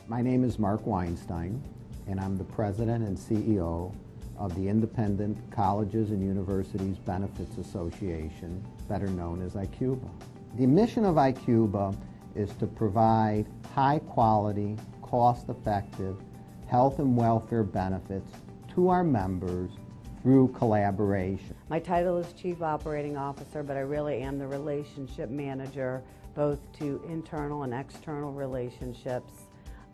My name is Mark Weinstein, and I'm the President and CEO of the Independent Colleges and Universities Benefits Association, better known as ICUBA. The mission of ICUBA is to provide high-quality, cost-effective health and welfare benefits to our members through collaboration. My title is Chief Operating Officer, but I really am the relationship manager, both to internal and external relationships.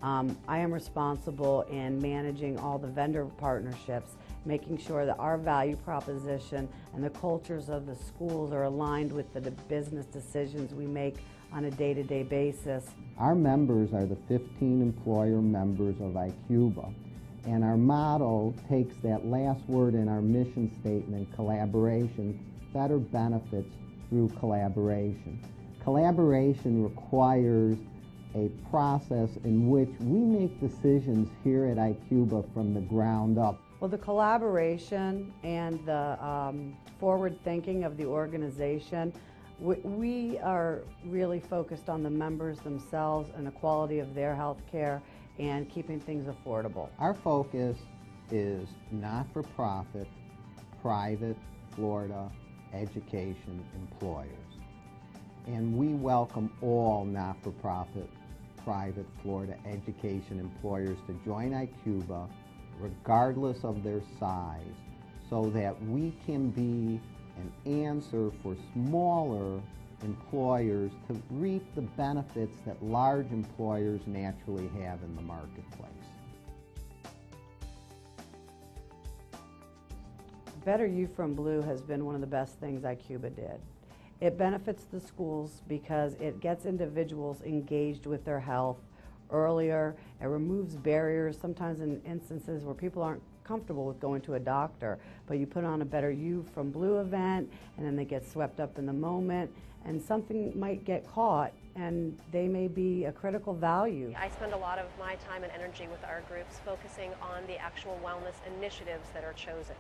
I am responsible in managing all the vendor partnerships, making sure that our value proposition and the cultures of the schools are aligned with the business decisions we make on a day-to-day basis. Our members are the 15 employer members of ICUBA, and our motto takes that last word in our mission statement, collaboration, better benefits through collaboration. Collaboration requires a process in which we make decisions here at ICUBA from the ground up. Well, the collaboration and the forward thinking of the organization, we are really focused on the members themselves and the quality of their health care and keeping things affordable. Our focus is not-for-profit, private, Florida education employers. And we welcome all not-for-profit, private Florida education employers to join ICUBA regardless of their size, so that we can be an answer for smaller employers to reap the benefits that large employers naturally have in the marketplace. Better You from Blue has been one of the best things ICUBA did. It benefits the schools because it gets individuals engaged with their health earlier. It removes barriers, sometimes in instances where people aren't comfortable with going to a doctor, but you put on a Better You from Blue event and then they get swept up in the moment and something might get caught and they may be a critical value. I spend a lot of my time and energy with our groups focusing on the actual wellness initiatives that are chosen.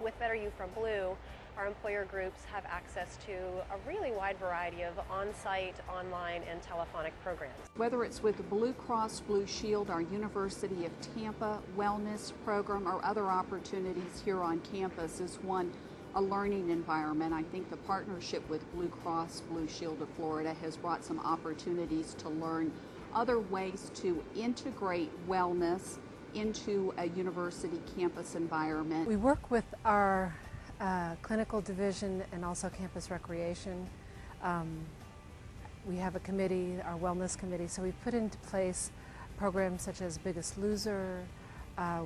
With Better You from Blue, our employer groups have access to a really wide variety of on-site, online, and telephonic programs. Whether it's with the Blue Cross Blue Shield, our University of Tampa wellness program, or other opportunities here on campus, is one, a learning environment. I think the partnership with Blue Cross Blue Shield of Florida has brought some opportunities to learn other ways to integrate wellness into a university campus environment. We work with our clinical division and also campus recreation. We have a committee, our wellness committee, so we've put into place programs such as Biggest Loser.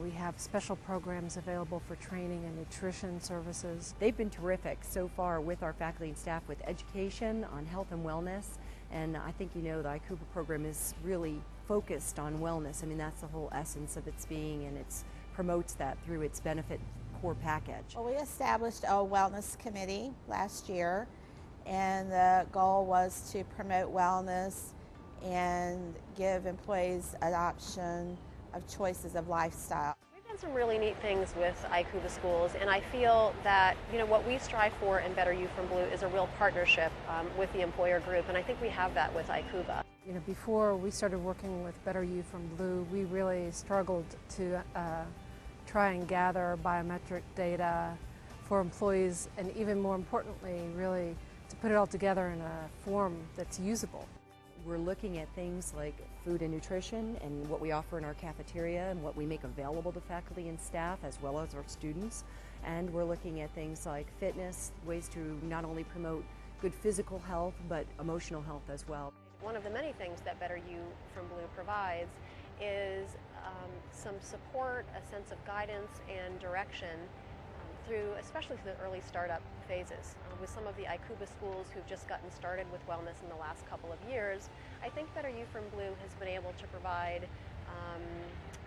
We have special programs available for training and nutrition services. They've been terrific so far with our faculty and staff with education on health and wellness, and I think you know the ICUBA program is really focused on wellness. I mean, that's the whole essence of its being, and it promotes that through its benefit core package. Well, we established a wellness committee last year, and the goal was to promote wellness and give employees an option of choices of lifestyle. We've done some really neat things with ICUBA schools, and I feel that what we strive for in Better You from Blue is a real partnership with the employer group, and I think we have that with ICUBA. Before we started working with Better You from Blue, we really struggled to try and gather biometric data for employees, and even more importantly, really to put it all together in a form that's usable. We're looking at things like food and nutrition and what we offer in our cafeteria and what we make available to faculty and staff as well as our students. And we're looking at things like fitness, ways to not only promote good physical health but emotional health as well. One of the many things that Better You from Blue provides is some support, a sense of guidance and direction especially through the early startup phases. With some of the ICUBA schools who've just gotten started with wellness in the last couple of years, I think Better You from Blue has been able to provide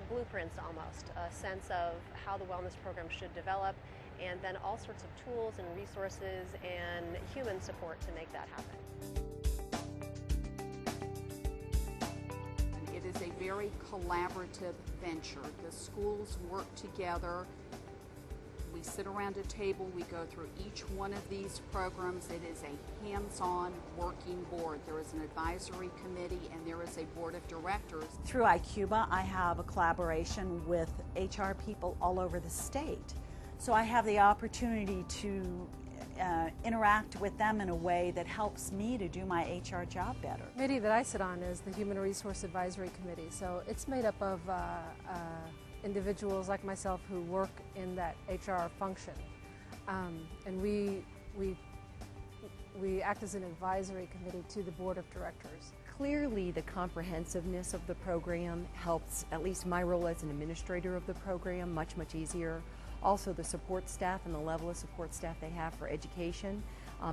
blueprints almost, a sense of how the wellness program should develop, and then all sorts of tools and resources and human support to make that happen. It is a very collaborative venture. The schools work together. We We sit around a table, we go through each one of these programs. It is a hands-on working board. There is an advisory committee and there is a board of directors. Through ICUBA, I have a collaboration with HR people all over the state. So I have the opportunity to interact with them in a way that helps me to do my HR job better. The committee that I sit on is the Human Resource Advisory Committee, so it's made up of individuals like myself who work in that HR function, and we act as an advisory committee to the board of directors. Clearly, the comprehensiveness of the program helps, at least my role as an administrator of the program, much easier. Also, the support staff and the level of support staff they have for education.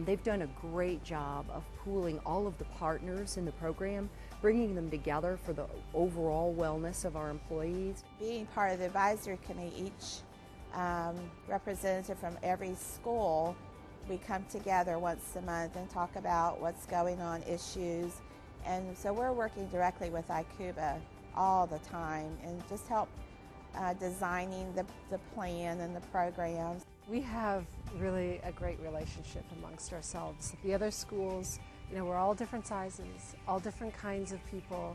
They've done a great job of pooling all of the partners in the program, bringing them together for the overall wellness of our employees. Being part of the advisory committee, each representative from every school, we come together once a month and talk about what's going on, issues. And so we're working directly with ICUBA all the time and just help designing the plan and the programs. We have really a great relationship amongst ourselves. The other schools, we're all different sizes, all different kinds of people,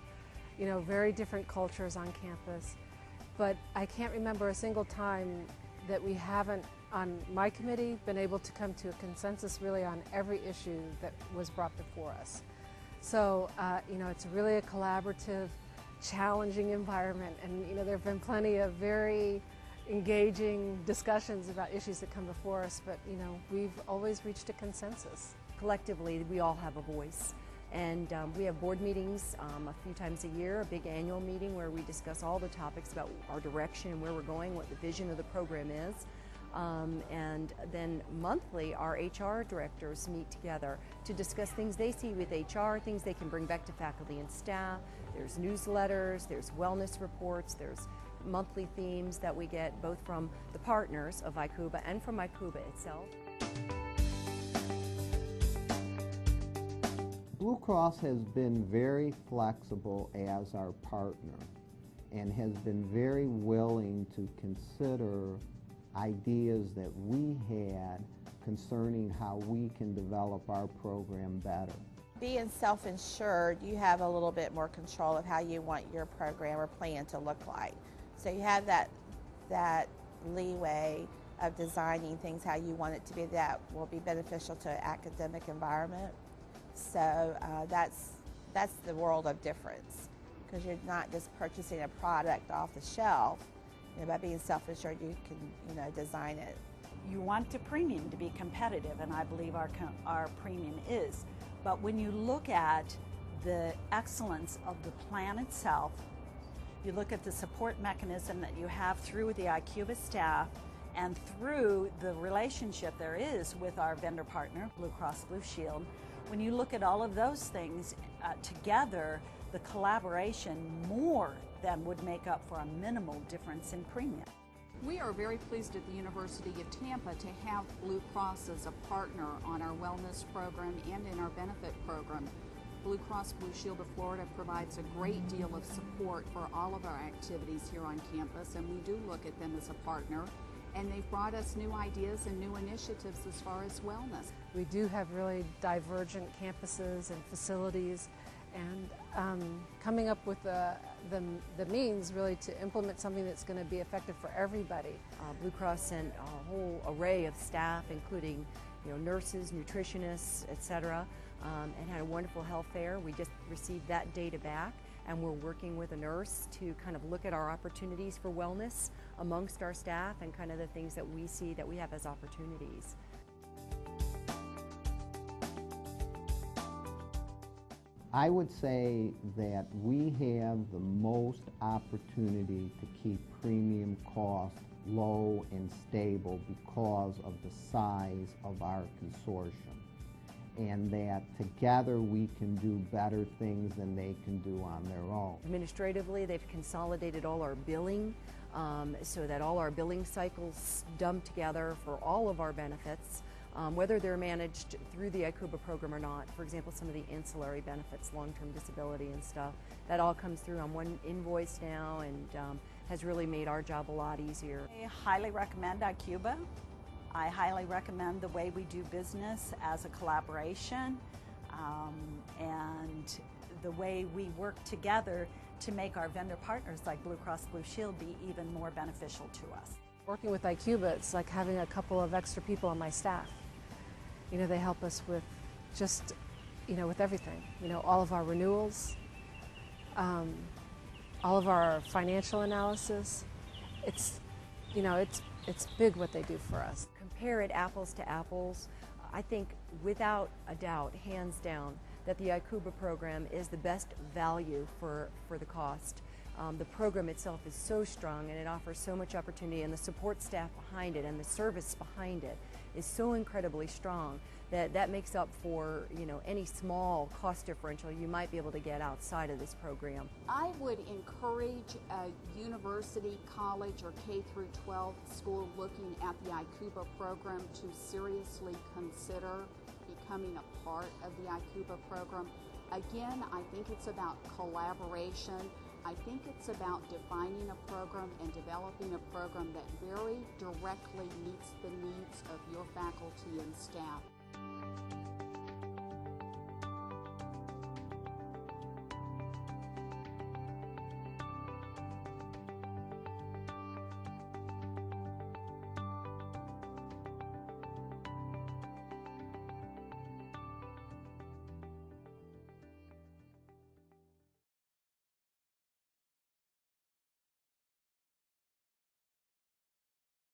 very different cultures on campus. But I can't remember a single time that we haven't, on my committee, been able to come to a consensus really on every issue that was brought before us. So, it's really a collaborative, challenging environment, and there have been plenty of very engaging discussions about issues that come before us, but we've always reached a consensus. Collectively, we all have a voice, and we have board meetings a few times a year, a big annual meeting where we discuss all the topics about our direction and where we're going, what the vision of the program is. And then monthly, our HR directors meet together to discuss things they see with HR, things they can bring back to faculty and staff. There's newsletters, there's wellness reports, there's monthly themes that we get both from the partners of ICUBA and from ICUBA itself. Blue Cross has been very flexible as our partner and has been very willing to consider ideas that we had concerning how we can develop our program better. Being self-insured, you have a little bit more control of how you want your program or plan to look like. So you have that leeway of designing things how you want it to be that will be beneficial to an academic environment. So that's the world of difference, because you're not just purchasing a product off the shelf. By being self-insured, you can design it. You want the premium to be competitive, and I believe our premium is. But when you look at the excellence of the plan itself, you look at the support mechanism that you have through the ICUBA staff and through the relationship there is with our vendor partner, Blue Cross Blue Shield, when you look at all of those things together, the collaboration more than would make up for a minimal difference in premium. We are very pleased at the University of Tampa to have Blue Cross as a partner on our wellness program and in our benefit program. Blue Cross Blue Shield of Florida provides a great deal of support for all of our activities here on campus, and we do look at them as a partner. And they've brought us new ideas and new initiatives as far as wellness. We do have really divergent campuses and facilities, and coming up with the means really to implement something that's going to be effective for everybody. Blue Cross sent a whole array of staff, including nurses, nutritionists, etc., and had a wonderful health fair. We just received that data back, and we're working with a nurse to kind of look at our opportunities for wellness amongst our staff and kind of the things that we see that we have as opportunities. I would say that we have the most opportunity to keep premium costs low and stable because of the size of our consortium, and that together we can do better things than they can do on their own. Administratively, they've consolidated all our billing so that all our billing cycles dump together for all of our benefits, whether they're managed through the ICUBA program or not. For example, some of the ancillary benefits, long-term disability and stuff, that all comes through on one invoice now, and has really made our job a lot easier. I highly recommend ICUBA. I highly recommend the way we do business as a collaboration and the way we work together to make our vendor partners like Blue Cross Blue Shield be even more beneficial to us. Working with ICUBA, it's like having a couple of extra people on my staff. You know, they help us with just, you know, with everything. You know, all of our renewals, all of our financial analysis. It's, you know, it's big what they do for us. Compare it apples to apples, I think without a doubt, hands down, that the ICUBA program is the best value for the cost. The program itself is so strong and it offers so much opportunity, and the support staff behind it and the service behind it is so incredibly strong that makes up for, you know, any small cost differential you might be able to get outside of this program. I would encourage a university, college, or K-12 school looking at the ICUBA program to seriously consider becoming a part of the ICUBA program. Again, I think it's about collaboration. I think it's about defining a program and developing a program that very directly meets the needs of your faculty and staff.